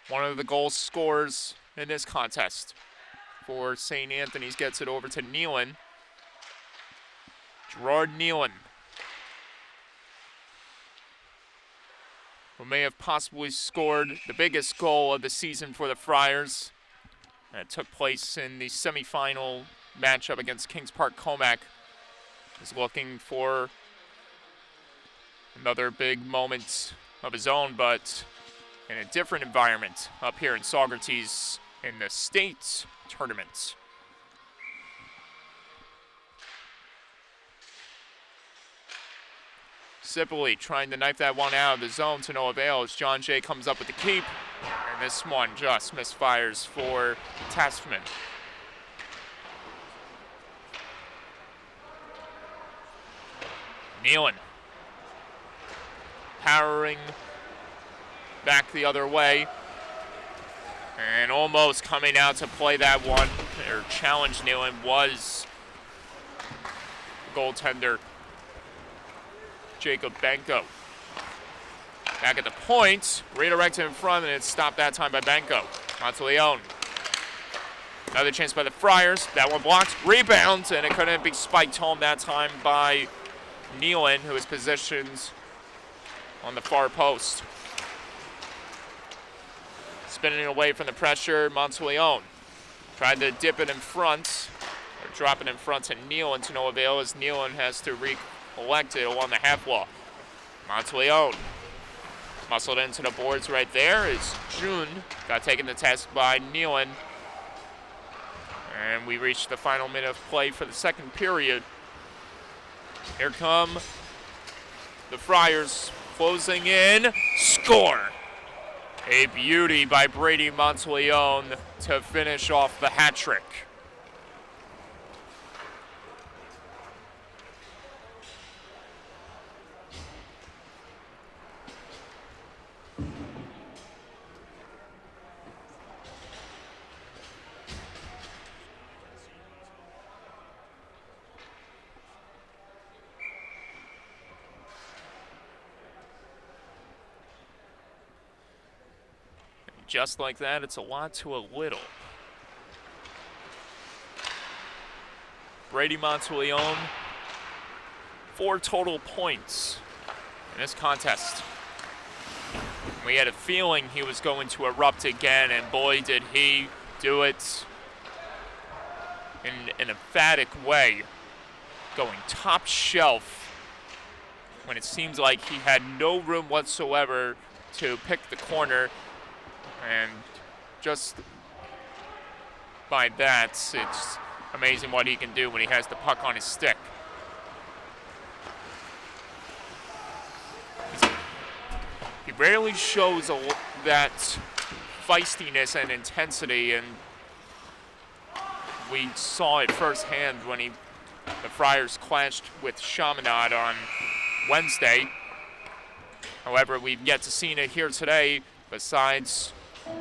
one of the goal scorers in this contest for St. Anthony's, gets it over to Nealon. Gerard Nealon, who may have possibly scored the biggest goal of the season for the Friars. That took place in the semifinal matchup against Kings Park Comac. Is looking for another big moment of his own, but in a different environment up here in Saugerties in the state tournament. Sibley trying to knife that one out of the zone to no avail as John Jay comes up with the keep. And this one just misfires for Tasman. Nealon powering back the other way. And almost coming out to play that one, or challenge Nealon, was goaltender Jacob Benko. Back at the point, redirected in front, and it's stopped that time by Benko. Monteleone. Another chance by the Friars. That one blocked. Rebound, and it couldn't be spiked home that time by Nealon, who is positioned on the far post. Spinning away from the pressure, Monteleone. Tried to dip it in front, or drop it in front to Nealon to no avail as Nealon has to collect it along the half wall. Monteleone muscled into the boards right there as June got taken to task by Nealon. And we reached the final minute of play for the second period. Here come the Friars closing in. Score! A beauty by Brady Monteleone to finish off the hat trick. Just like that, it's a lot to a little. Brady Monteleone, 4 total points in this contest. We had a feeling he was going to erupt again, and boy, did he do it in an emphatic way, going top shelf when it seems like he had no room whatsoever to pick the corner. And just by that, it's amazing what he can do when he has the puck on his stick. He rarely shows that feistiness and intensity, and we saw it firsthand when the Friars clashed with Chaminade on Wednesday. However, we've yet to see it here today, besides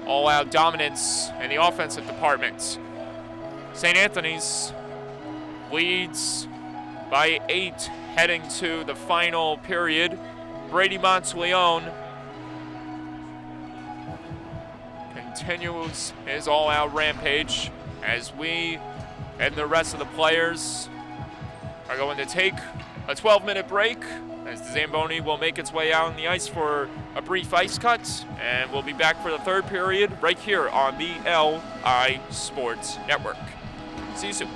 all-out dominance in the offensive department. St. Anthony's leads by 8 heading to the final period. Brady Monteleone continues his all-out rampage as we and the rest of the players are going to take a 12-minute break as the Zamboni will make its way out on the ice for a brief ice cut, and we'll be back for the third period right here on the LI Sports Network. See you soon.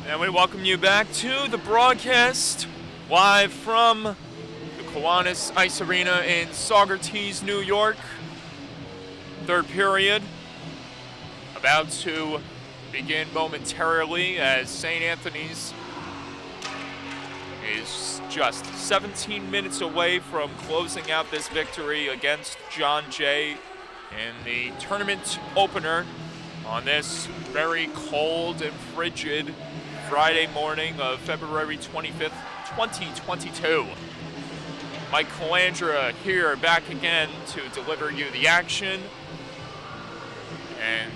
And we welcome you back to the broadcast, live from the Kiwanis Ice Arena in Saugerties, New York. Third period about to begin momentarily as St. Anthony's is just 17 minutes away from closing out this victory against John Jay in the tournament opener on this very cold and frigid Friday morning of February 25th, 2022. Mike Calandra here back again to deliver you the action. And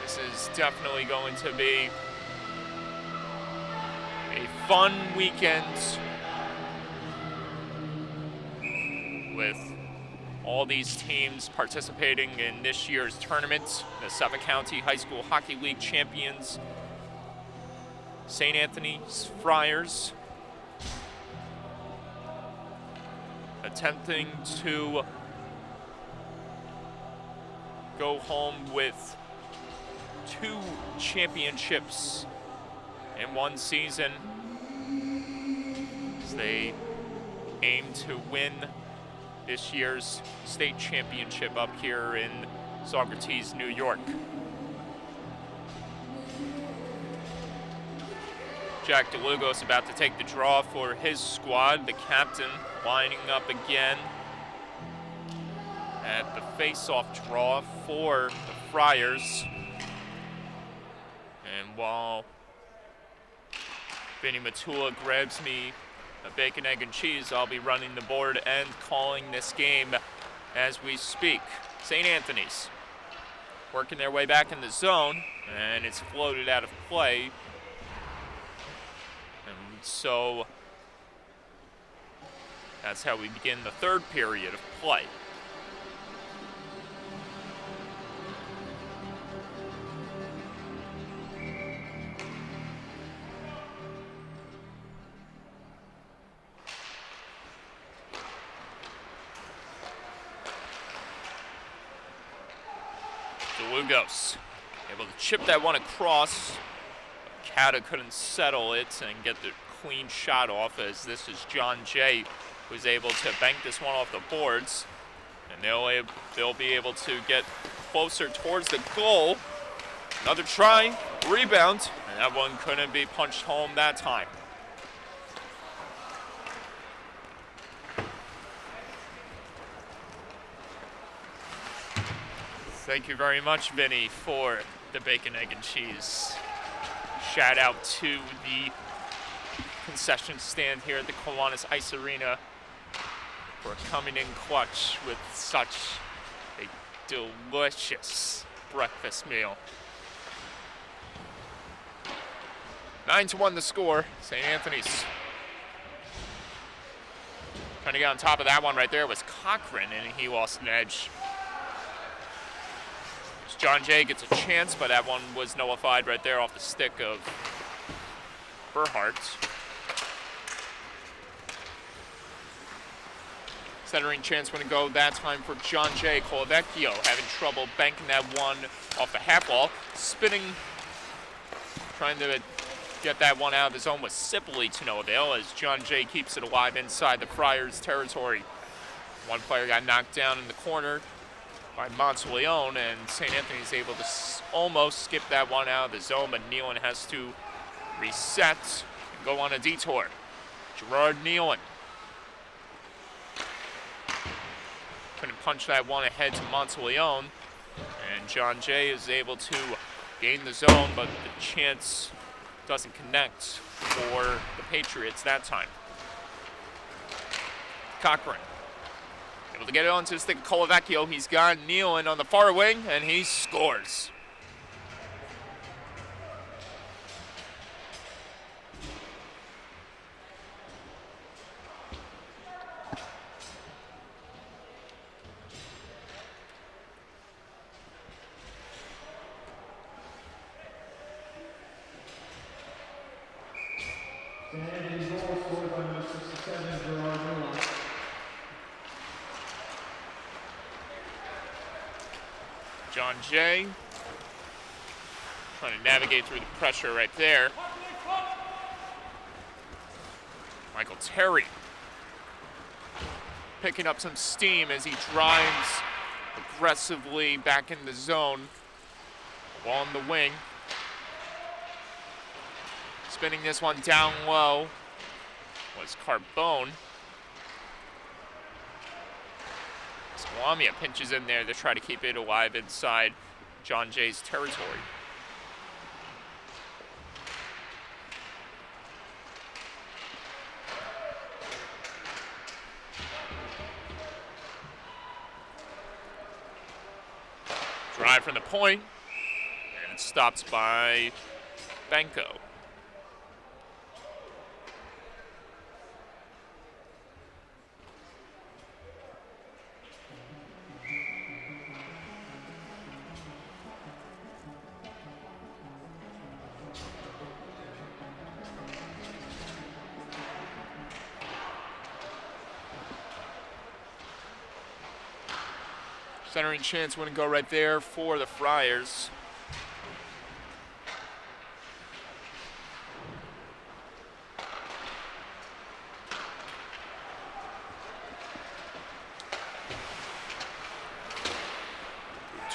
this is definitely going to be a fun weekend with all these teams participating in this year's tournament. The Suffolk County High School Hockey League champions, St. Anthony's Friars, attempting to go home with 2 championships in one season as they aim to win this year's state championship up here in Saugerties, New York. Jack DeLugo's about to take the draw for his squad. The captain lining up again at the face-off draw for the Friars. And while Vinny Matula grabs me a bacon, egg, and cheese, I'll be running the board and calling this game as we speak. St. Anthony's working their way back in the zone, and it's floated out of play. And so that's how we begin the third period of play. DeLugos able to chip that one across. Cata couldn't settle it and get the clean shot off, as this is John Jay who's able to bank this one off the boards. And they'll be able to get closer towards the goal. Another try, rebound, and that one couldn't be punched home that time. Thank you very much, Vinny, for the bacon, egg, and cheese. Shout out to the concession stand here at the Kiwanis Ice Arena for coming in clutch with such a delicious breakfast meal. 9-1 the score. St. Anthony's trying to get on top of that one right there was Cochran, and he lost an edge. John Jay gets a chance, but that one was nullified right there off the stick of Berhardt. Centering chance going to go that time for John Jay. Colavecchio having trouble banking that one off the half wall. Spinning, trying to get that one out of the zone with Sibley to no avail, as John Jay keeps it alive inside the Friars' territory. One player got knocked down in the corner by Monteleone, and St. Anthony's able to almost skip that one out of the zone, but Nealon has to reset and go on a detour. Gerard Nealon couldn't punch that one ahead to Monteleone, and John Jay is able to gain the zone, but the chance doesn't connect for the Patriots that time. Cochran able to get it onto the stick of Colavecchio. He's got Nealon on the far wing, and he scores. John Jay Trying to navigate through the pressure right there. Michael Terry picking up some steam as he drives aggressively back in the zone. Ball in the wing. Spinning this one down low was Carbone. Lamia pinches in there to try to keep it alive inside John Jay's territory. Drive from the point, and it's stopped by Banco. Centering chance wouldn't go right there for the Friars.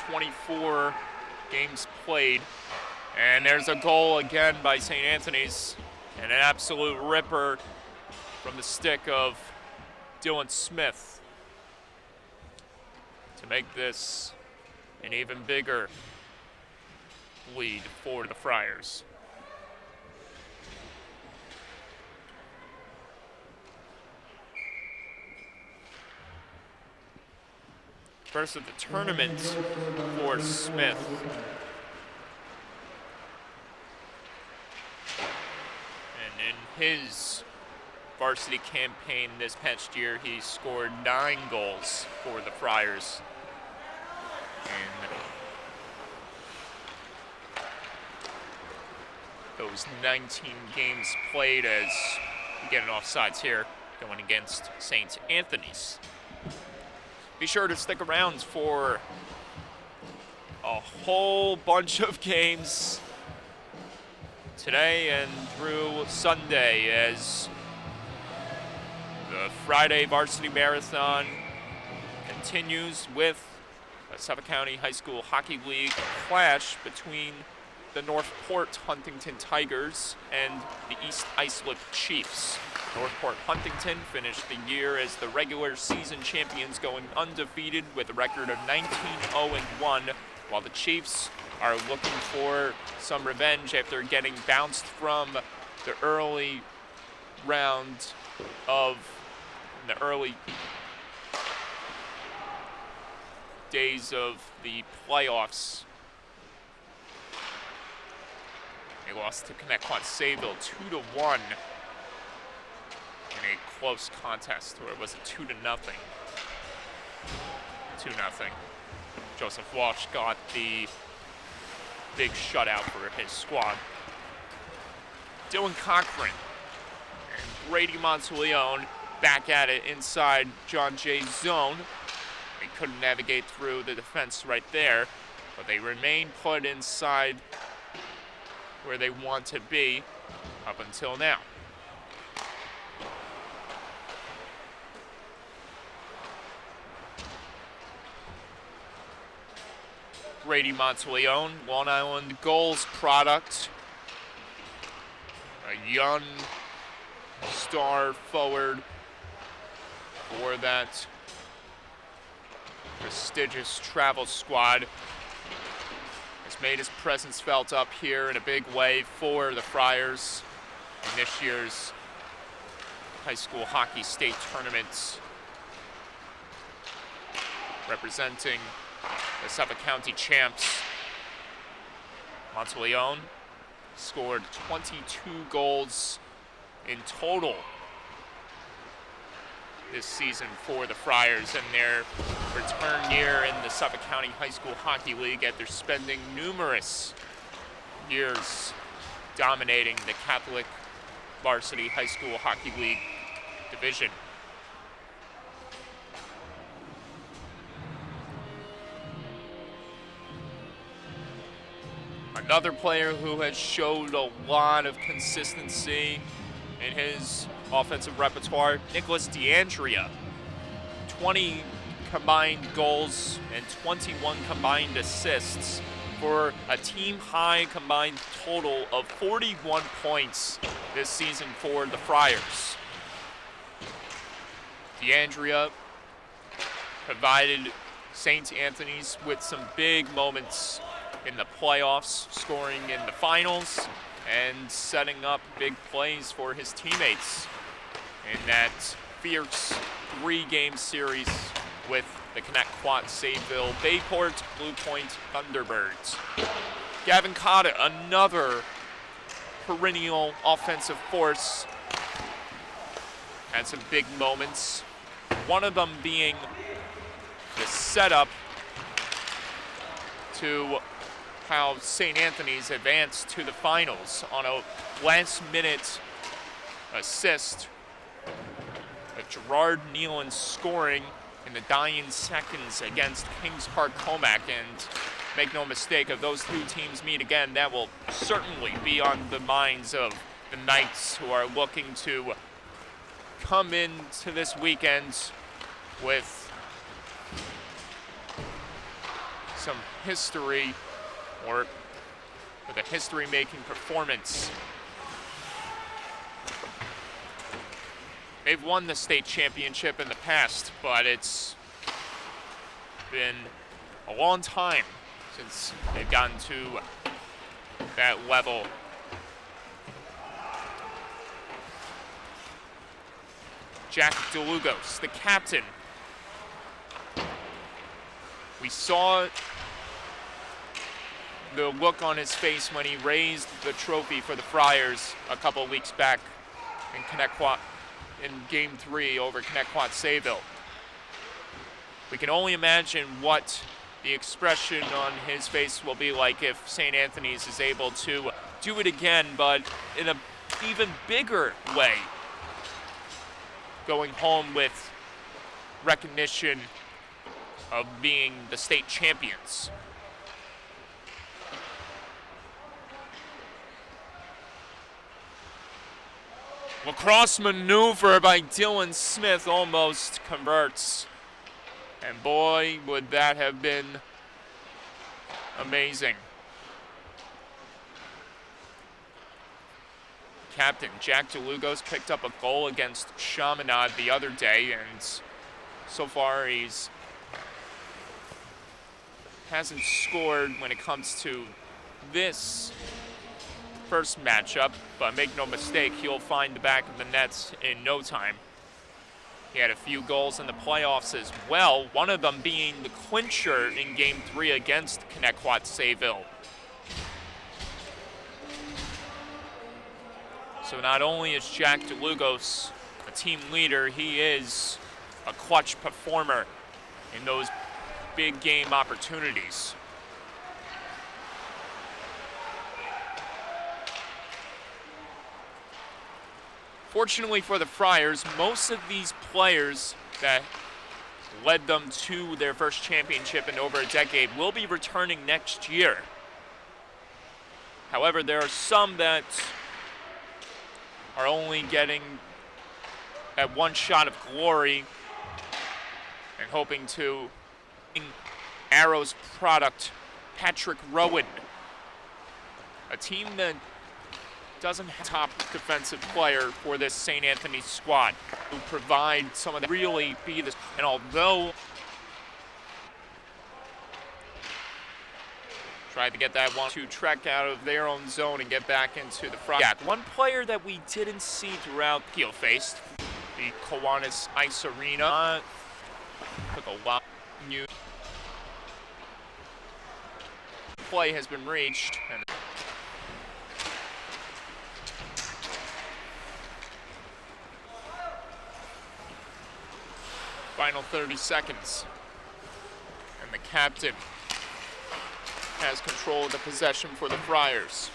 .24 games played. And there's a goal again by St. Anthony's. And an absolute ripper from the stick of Dylan Smith to make this an even bigger lead for the Friars. First of the tournament for Smith. And in his varsity campaign this past year, he scored 9 goals for the Friars. And those 19 games played, as we get an offsides here, going against St. Anthony's. Be sure to stick around for a whole bunch of games today and through Sunday, as the Friday Varsity Marathon continues with a Suffolk County High School Hockey League clash between the Northport Huntington Tigers and the East Islip Chiefs. Northport Huntington finished the year as the regular season champions, going undefeated with a record of 19-0-1, while the Chiefs are looking for some revenge after getting bounced from the early round of the early days of the playoffs. They lost to Connecticut Sayville 2-1 in a close contest where it was a 2-0. 2-0. Joseph Walsh got the big shutout for his squad. Dylan Cochran and Brady Monteleone back at it inside John Jay's zone. They couldn't navigate through the defense right there, but they remain put inside where they want to be up until now. Brady Monteleone, Long Island Goals product. A young star forward for that prestigious travel squad. Has made his presence felt up here in a big way for the Friars in this year's high school hockey state tournament, representing the Suffolk County champs. Monteleone scored 22 goals in total this season for the Friars in their return year in the Suffolk County High School Hockey League, after spending numerous years dominating the Catholic Varsity High School Hockey League division. Another player who has showed a lot of consistency in his offensive repertoire, Nicholas DeAndrea. 20 combined goals and 21 combined assists for a team-high combined total of 41 points this season for the Friars. DeAndrea provided St. Anthony's with some big moments in the playoffs, scoring in the finals and setting up big plays for his teammates in that fierce 3-game series with the Connecticut-Sayville Bayport Blue Point Thunderbirds. Gavin Cotta, another perennial offensive force, had some big moments. One of them being the setup to how St. Anthony's advanced to the finals on a last-minute assist. Gerard Nealon scoring in the dying seconds against Kings Park Comac, and make no mistake, if those two teams meet again, that will certainly be on the minds of the Knights, who are looking to come into this weekend with some history, or with a history-making performance. They've won the state championship in the past, but it's been a long time since they've gotten to that level. Jack DeLugos, the captain. We saw the look on his face when he raised the trophy for the Friars a couple of weeks back in Connecticut, in Game 3 over Connecticut-Sayville. We can only imagine what the expression on his face will be like if St. Anthony's is able to do it again, but in an even bigger way, going home with recognition of being the state champions. Lacrosse maneuver by Dylan Smith almost converts. And boy, would that have been amazing. Captain Jack DeLugos picked up a goal against Chaminade the other day, and so far he's hasn't scored when it comes to this first matchup, but make no mistake, he'll find the back of the nets in no time. He had a few goals in the playoffs as well, one of them being the clincher in Game 3 against Connecticut-Sayville. So not only is Jack DeLugos a team leader, he is a clutch performer in those big game opportunities. Fortunately for the Friars, most of these players that led them to their first championship in over a decade will be returning next year. However, there are some that are only getting that one shot of glory and hoping to Arrow's product, Patrick Rowan, a team that doesn't have a top defensive player for this St. Anthony squad, who provide some of the really be this. And although tried to get that one to trek out of their own zone and get back into the front. Yeah, one player that we didn't see throughout heel faced the Kiwanis Ice Arena. Took a lot new play has been reached. And final 30 seconds. And the captain has control of the possession for the Friars.